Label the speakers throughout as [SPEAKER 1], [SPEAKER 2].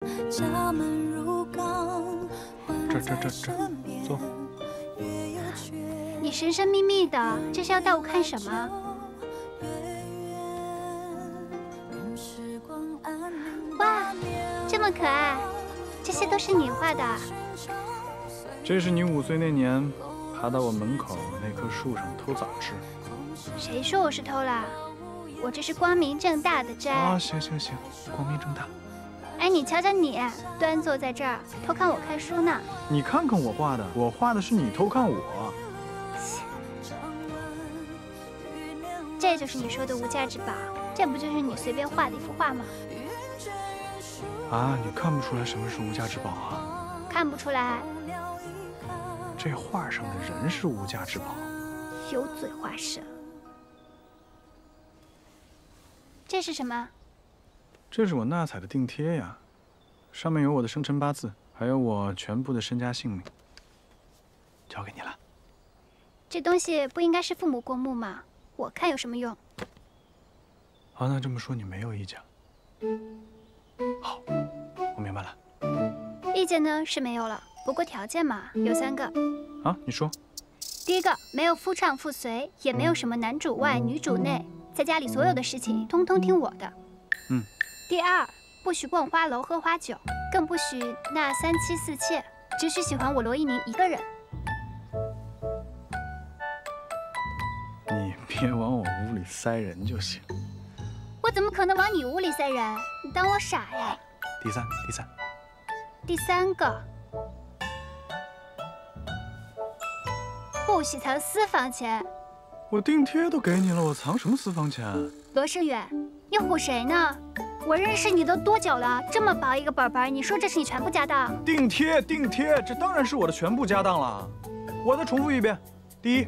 [SPEAKER 1] 这，坐。
[SPEAKER 2] 你神神秘秘的，这是要带我看什么？哇，这么可爱，这些都是你画的？
[SPEAKER 1] 这是你5岁那年爬到我门口那棵树上偷枣吃。
[SPEAKER 2] 谁说我是偷啦？我这是光明正大的摘。
[SPEAKER 1] 啊，行，光明正大。
[SPEAKER 2] 哎，你瞧瞧你，端坐在这儿偷看我看书呢。
[SPEAKER 1] 你看看我画的，我画的是你偷看我。
[SPEAKER 2] 这就是你说的无价之宝，这不就是你随便画的一幅画吗？
[SPEAKER 1] 啊，你看不出来什么是无价之宝啊？
[SPEAKER 2] 看不出来。
[SPEAKER 1] 这画上的人是无价之宝。
[SPEAKER 2] 油嘴滑舌。这是什么？
[SPEAKER 1] 这是我纳采的订贴呀，上面有我的生辰八字，还有我全部的身家性命。交给你了。
[SPEAKER 2] 这东西不应该是父母过目吗？我看有什么用？
[SPEAKER 1] 好，那这么说你没有意见？好，我明白了。
[SPEAKER 2] 意见呢是没有了，不过条件嘛有3个。
[SPEAKER 1] 啊，你说。
[SPEAKER 2] 第一个，没有夫唱妇随，也没有什么男主外女主内，在家里所有的事情通通听我的。第二，不许逛花楼喝花酒，更不许纳3妻4妾，只许喜欢我罗一宁一个人。
[SPEAKER 1] 你别往我屋里塞人就行。
[SPEAKER 2] 我怎么可能往你屋里塞人？你当我傻呀？第三个，不许藏私房钱。
[SPEAKER 1] 我订贴都给你了，我藏什么私房钱？
[SPEAKER 2] 罗胜远，你唬谁呢？我认识你都多久了？这么薄一个本本，你说这是你全部家当？
[SPEAKER 1] 订贴，这当然是我的全部家当了。我再重复一遍：第一，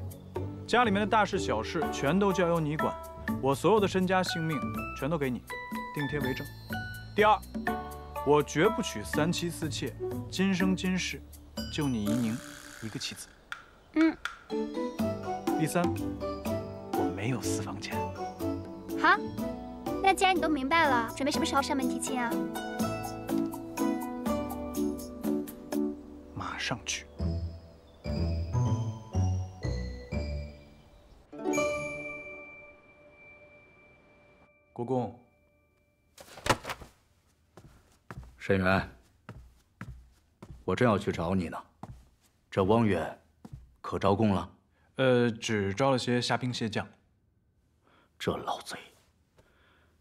[SPEAKER 1] 家里面的大事小事全都交由你管，我所有的身家性命全都给你，订贴为证。第二，我绝不娶3妻4妾，今生今世就你怡宁一个妻子。第三，我没有私房钱。
[SPEAKER 2] 好，那既然你都明白了，准备什么时候上门提亲啊？
[SPEAKER 1] 马上去。国公，
[SPEAKER 3] 沈源，我正要去找你呢。这汪远可招供了？
[SPEAKER 1] 只招了些虾兵蟹将。
[SPEAKER 3] 这老贼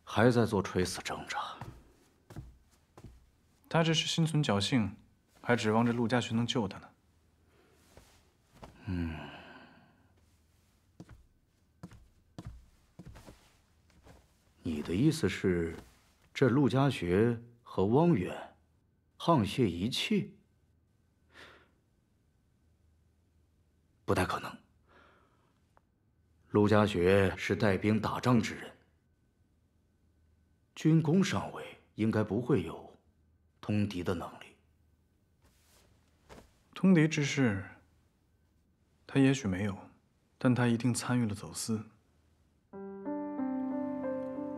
[SPEAKER 3] 还在做垂死挣扎。
[SPEAKER 1] 他这是心存侥幸，还指望着陆家学能救他呢。
[SPEAKER 3] 你的意思是，这陆家学和汪远沆瀣一气？不太可能。陆家学是带兵打仗之人，军功上位，应该不会有通敌的能力。
[SPEAKER 1] 通敌之事，他也许没有，但他一定参与了走私。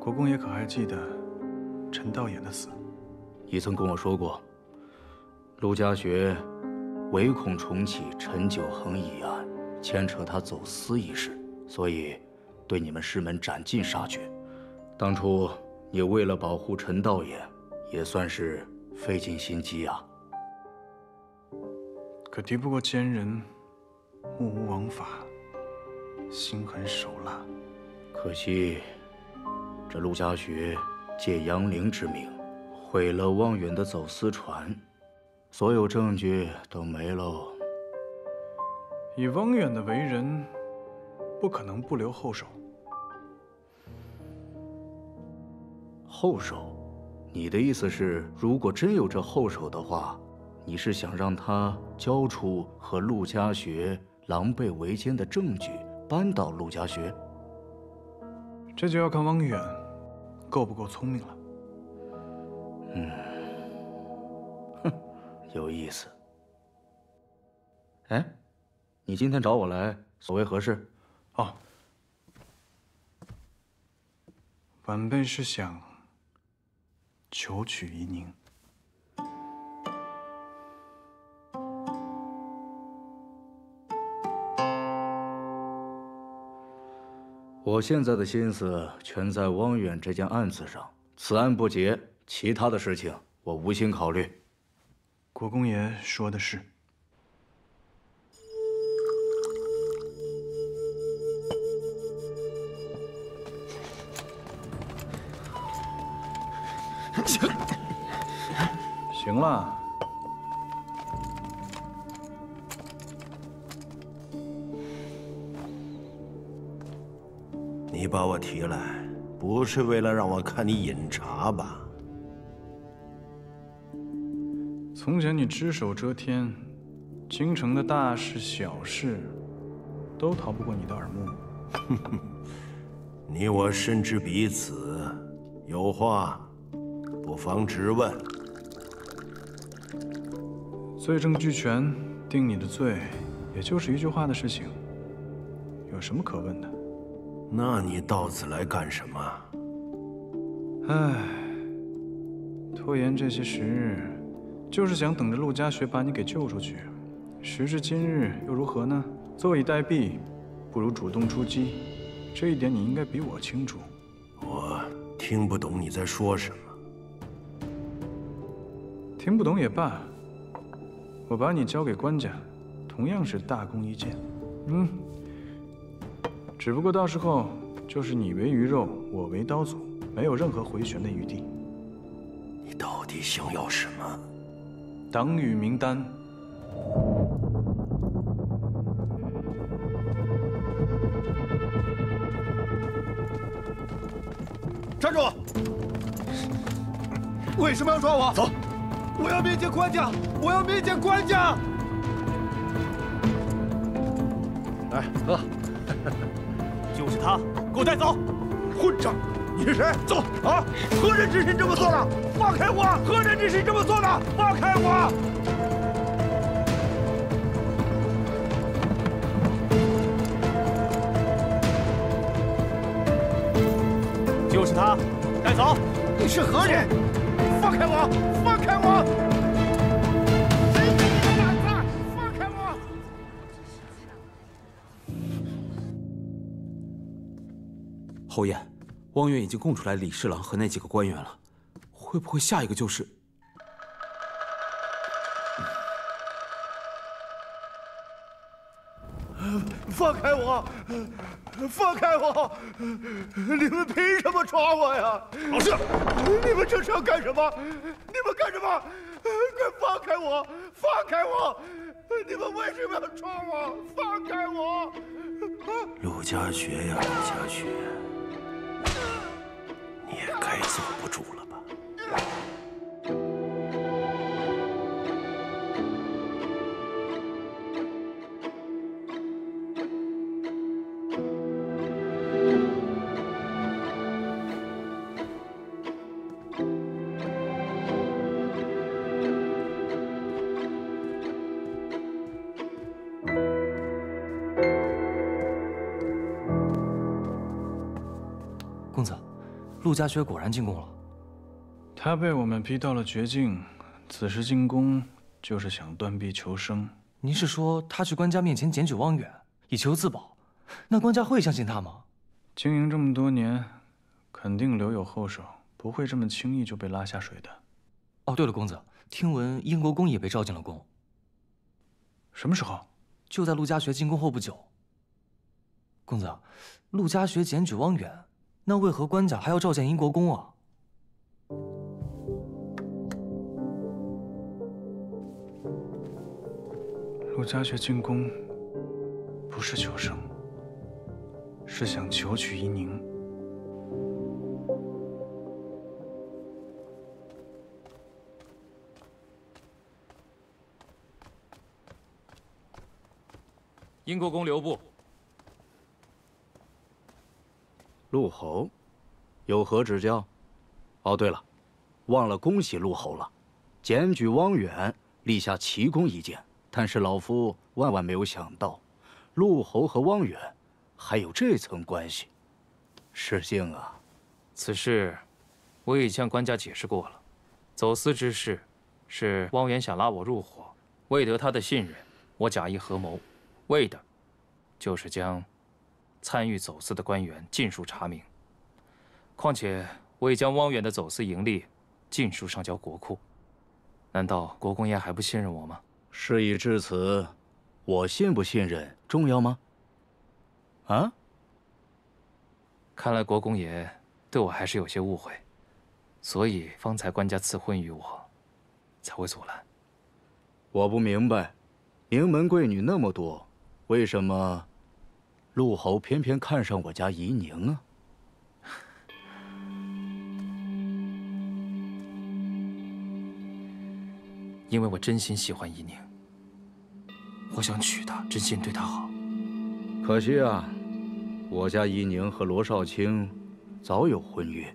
[SPEAKER 1] 国公也可还记得陈道衍的死？
[SPEAKER 3] 你曾跟我说过，陆家学唯恐重启陈九恒一案，牵扯他走私一事，所以对你们师门斩尽杀绝。当初你为了保护陈道衍，也算是费尽心机啊。
[SPEAKER 1] 可敌不过奸人，目无王法，心狠手辣。
[SPEAKER 3] 可惜，这陆家学借杨凌之名，毁了汪远的走私船，所有证据都没喽。
[SPEAKER 1] 以汪远的为人，不可能不留后手。
[SPEAKER 3] 后手？你的意思是，如果真有这后手的话，你是想让他交出和陆家学狼狈为奸的证据，扳倒陆家学？
[SPEAKER 1] 这就要看汪远够不够聪明了。
[SPEAKER 3] 哼，有意思。哎，你今天找我来，所谓何事？
[SPEAKER 1] 哦，晚辈是想求娶怡宁。
[SPEAKER 3] 我现在的心思全在汪远这件案子上，此案不结，其他的事情我无心考虑。
[SPEAKER 1] 国公爷说的是。行了。
[SPEAKER 4] 你把我提来，不是为了让我看你饮茶吧？
[SPEAKER 1] 从前你只手遮天，京城的大事小事，都逃不过你的耳目。
[SPEAKER 4] 你我深知彼此，有话不妨直问。
[SPEAKER 1] 罪证俱全，定你的罪，也就是一句话的事情，有什么可问的？
[SPEAKER 4] 那你到此来干什么？
[SPEAKER 1] 唉，拖延这些时日，就是想等着陆家学把你给救出去。时至今日，又如何呢？坐以待毙，不如主动出击。这一点你应该比我清楚。
[SPEAKER 4] 我听不懂你在说什么。
[SPEAKER 1] 听不懂也罢，我把你交给官家，同样是大功一件。只不过到时候就是你为鱼肉，我为刀俎，没有任何回旋的余地。
[SPEAKER 4] 你到底想要什么？
[SPEAKER 1] 党羽名单。
[SPEAKER 5] 站住！为什么要抓我？走！我要面见官家！我要面见官家！来，喝。就是他，给我带走！混账！你是谁？走！啊！何人指使你这么做的？放开我！何人指使你这么做的？放开我！就是他，带走！你是何人？放开我！放开我！谁给你的胆子？放开我！
[SPEAKER 6] 侯爷，汪远已经供出来李侍郎和那几个官员了，会不会下一个就是？
[SPEAKER 5] 放开我！放开我！你们凭什么抓我呀？老师，你们这是要干什么？你们干什么？快放开我！放开我！你们为什么要抓我？放开我！
[SPEAKER 4] 陆家学呀，陆家学，你也该坐不住了吧？
[SPEAKER 7] 公子，陆家学果然进宫了。
[SPEAKER 1] 他被我们逼到了绝境，此时进宫就是想断臂求生。
[SPEAKER 7] 您是说他去官家面前检举汪远，以求自保？那官家会相信他吗？
[SPEAKER 1] 经营这么多年，肯定留有后手，不会这么轻易就被拉下水的。
[SPEAKER 7] 哦，对了，公子，听闻英国公也被召进了宫。
[SPEAKER 1] 什么时候？
[SPEAKER 7] 就在陆家学进宫后不久。公子，陆家学检举汪远。那为何官家还要召见英国公啊？
[SPEAKER 1] 陆家学进宫，不是求生，是想求取夷宁。
[SPEAKER 8] 英国公留步。
[SPEAKER 3] 陆侯，有何指教？哦，对了，忘了恭喜陆侯了，检举汪远，立下奇功一件。但是老夫万万没有想到，陆侯和汪远还有这层关系。失敬啊！
[SPEAKER 8] 此事我已向官家解释过了，走私之事是汪远想拉我入伙，未得他的信任，我假意合谋，为的就是将参与走私的官员尽数查明。况且我已将汪远的走私盈利尽数上交国库，难道国公爷还不信任我吗？
[SPEAKER 3] 事已至此，我信不信任重要吗？啊？
[SPEAKER 8] 看来国公爷对我还是有些误会，所以方才官家赐婚于我，才会阻拦。
[SPEAKER 3] 我不明白，名门贵女那么多，为什么陆侯偏偏看上我家怡宁啊？
[SPEAKER 8] 因为我真心喜欢怡宁，我想娶她，真心对她好。
[SPEAKER 3] 可惜啊，我家怡宁和罗少卿早有婚约，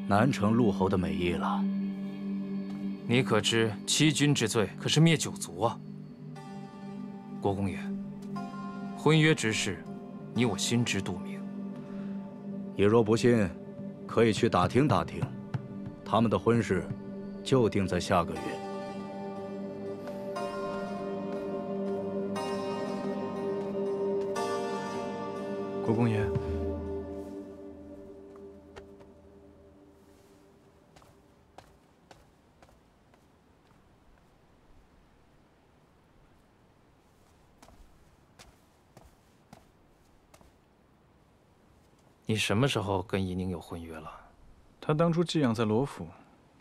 [SPEAKER 3] 难成陆侯的美意了。
[SPEAKER 8] 你可知欺君之罪可是灭九族啊？国公爷，婚约之事，你我心知肚明。
[SPEAKER 3] 你若不信，可以去打听打听，他们的婚事就定在下个月。
[SPEAKER 1] 国公爷，
[SPEAKER 8] 你什么时候跟怡宁有婚约了？
[SPEAKER 1] 他当初寄养在罗府，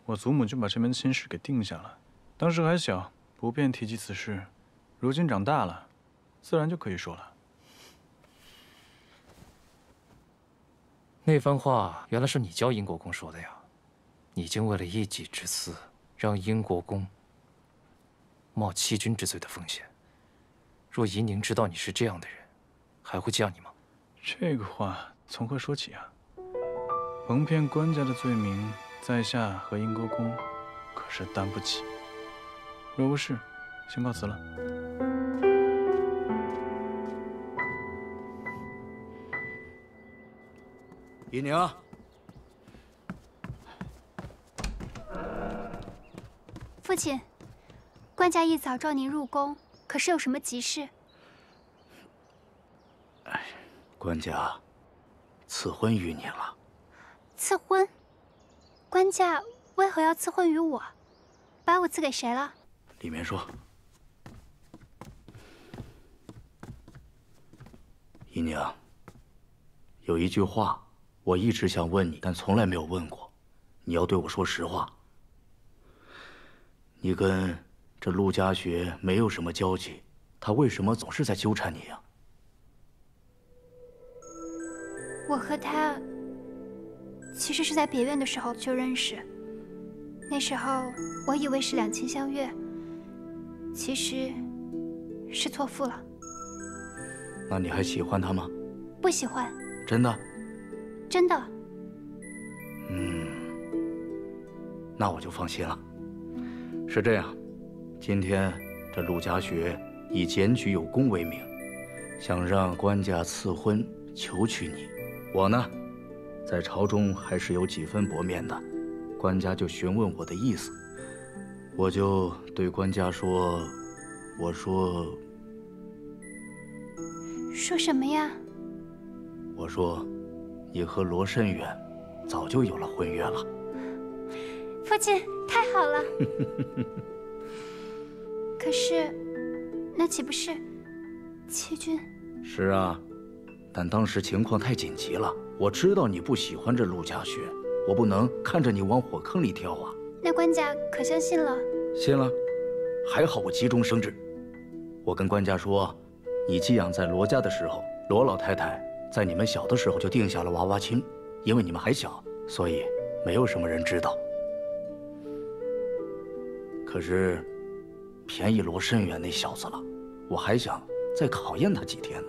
[SPEAKER 1] 我祖母就把这门亲事给定下了。当时还小，不便提及此事，如今长大了，自然就可以说了。
[SPEAKER 8] 那番话原来是你教殷国公说的呀！你竟为了一己之私，让殷国公冒欺君之罪的风险。若怡宁知道你是这样的人，还会嫁你吗？
[SPEAKER 1] 这个话从何说起啊？蒙骗官家的罪名，在下和殷国公可是担不起。若无事，先告辞了。
[SPEAKER 3] 怡宁，
[SPEAKER 2] 父亲，官家一早召您入宫，可是有什么急事？
[SPEAKER 3] 官家赐婚于你了。
[SPEAKER 2] 赐婚？官家为何要赐婚于我？把我赐给谁了？
[SPEAKER 3] 里面说。姨娘，有一句话我一直想问你，但从来没有问过，你要对我说实话。你跟这陆家学没有什么交集，他为什么总是在纠缠你呀？
[SPEAKER 2] 我和他其实是在别院的时候就认识，那时候我以为是两情相悦，其实是错付了。
[SPEAKER 3] 那你还喜欢他吗？
[SPEAKER 2] 不喜欢。
[SPEAKER 3] 真的？
[SPEAKER 2] 真的。
[SPEAKER 3] 那我就放心了。是这样，今天这陆家学以检举有功为名，想让官家赐婚求娶你。我呢，在朝中还是有几分薄面的，官家就询问我的意思，我就对官家说，我说
[SPEAKER 2] 什么呀？
[SPEAKER 3] 我说，你和罗慎远早就有了婚约了。
[SPEAKER 2] 父亲，太好了。可是，那岂不是欺君？
[SPEAKER 3] 是啊，但当时情况太紧急了。我知道你不喜欢这陆家学，我不能看着你往火坑里跳啊。
[SPEAKER 2] 那官家可相信了？
[SPEAKER 3] 信了，还好我急中生智。我跟官家说，你寄养在罗家的时候，罗老太太在你们小的时候就定下了娃娃亲，因为你们还小，所以没有什么人知道。可是，便宜罗慎远那小子了，我还想再考验他几天呢。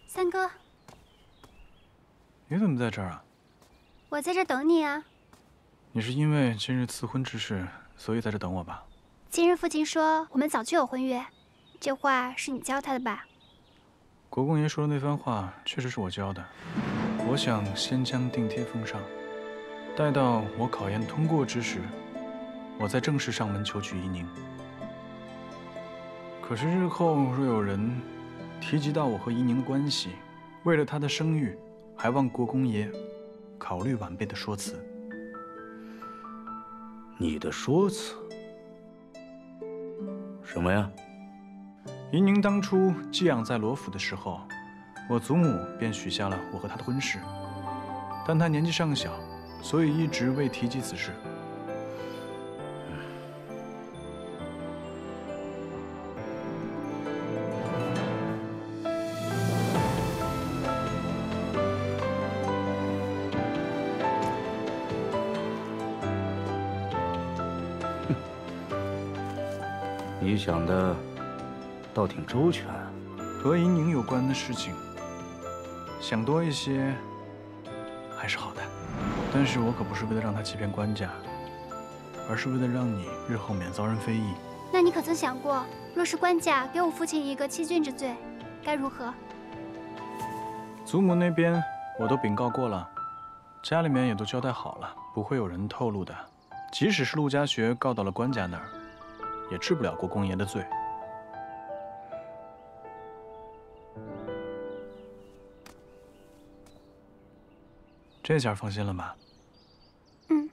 [SPEAKER 2] 三哥，
[SPEAKER 1] 你怎么在这儿啊？
[SPEAKER 2] 我在这等你啊。
[SPEAKER 1] 你是因为今日赐婚之事，所以在这等我吧？
[SPEAKER 2] 今日父亲说我们早就有婚约，这话是你教他的吧？
[SPEAKER 1] 国公爷说的那番话确实是我教的。我想先将定帖奉上，待到我考验通过之时，我再正式上门求娶怡宁。可是日后若有人提及到我和怡宁的关系，为了她的声誉，还望国公爷考虑晚辈的说辞。
[SPEAKER 3] 你的说辞？什么呀？
[SPEAKER 1] 怡宁当初寄养在罗府的时候，我祖母便许下了我和她的婚事，但她年纪尚小，所以一直未提及此事。
[SPEAKER 3] 你想的倒挺周全。
[SPEAKER 1] 和怡宁有关的事情，想多一些还是好的。但是我可不是为了让她欺骗官家，而是为了让你日后免遭人非议。
[SPEAKER 2] 那你可曾想过，若是官家给我父亲一个欺君之罪，该如何？
[SPEAKER 1] 祖母那边我都禀告过了，家里面也都交代好了，不会有人透露的。即使是陆家学告到了官家那儿，也治不了国公爷的罪。这下放心了吧？
[SPEAKER 2] 嗯。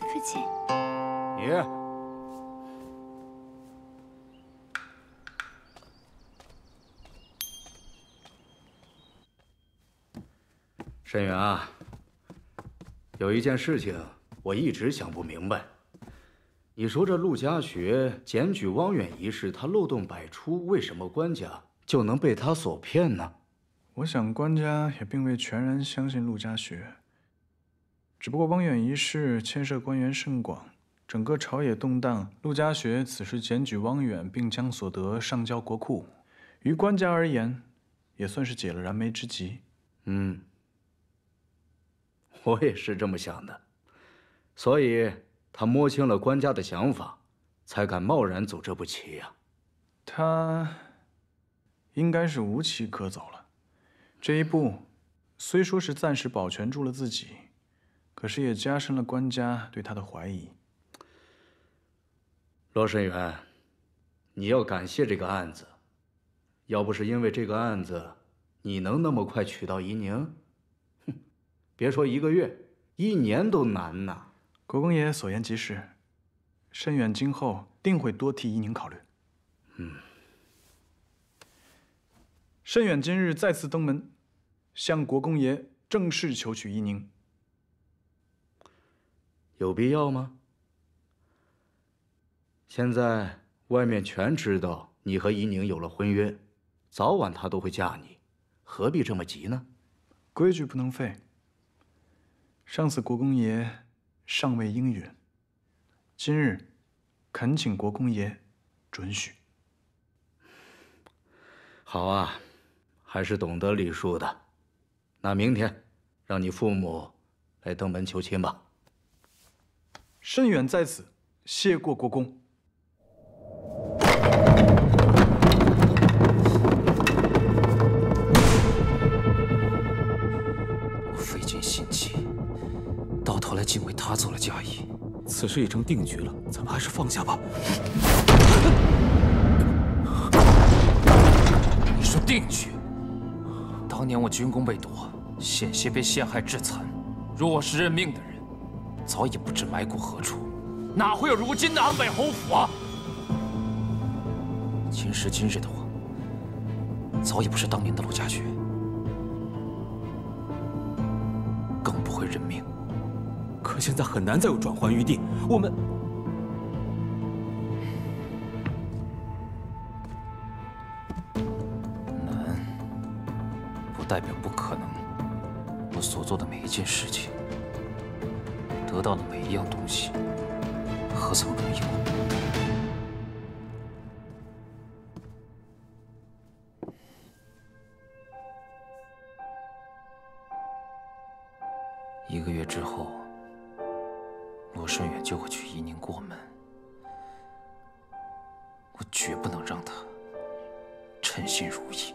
[SPEAKER 2] 父亲。
[SPEAKER 3] 爷。申远啊，有一件事情我一直想不明白。你说这陆家学检举汪远一事，他漏洞百出，为什么官家就能被他所骗呢？
[SPEAKER 1] 我想官家也并未全然相信陆家学，只不过汪远一事牵涉官员甚广，整个朝野动荡，陆家学此时检举汪远，并将所得上交国库，于官家而言，也算是解了燃眉之急。
[SPEAKER 3] 我也是这么想的，所以他摸清了官家的想法，才敢贸然走这步棋呀。
[SPEAKER 1] 他应该是无棋可走了。这一步虽说是暂时保全住了自己，可是也加深了官家对他的怀疑。
[SPEAKER 3] 罗申远，你要感谢这个案子，要不是因为这个案子，你能那么快娶到怡宁？哼，别说1个月，1年都难呐。
[SPEAKER 1] 国公爷所言极是，申远今后定会多替怡宁考虑。申远今日再次登门，向国公爷正式求娶怡宁。
[SPEAKER 3] 有必要吗？现在外面全知道你和怡宁有了婚约，早晚她都会嫁你，何必这么急呢？
[SPEAKER 1] 规矩不能废。上次国公爷尚未应允，今日恳请国公爷准许。
[SPEAKER 3] 好啊，还是懂得礼数的。那明天让你父母来登门求亲吧。
[SPEAKER 1] 申远在此谢过国公。
[SPEAKER 8] 我费尽心机，到头来竟为他做了嫁衣。此事已成定局了，咱们还是放下吧。你说定局？当年我军功被夺，险些被陷害致残，若我是认命的人，早已不知埋骨何处，哪会有如今的安北侯府啊！今时今日的我，早已不是当年的陆家学，更不会认命。可现在很难再有转圜余地，我们难，不代表不可能。我所做的每一件事情，得到的每一样东西，何曾容易过？1个月之后，罗申远就会去怡宁过门，我绝不能让他称心如意。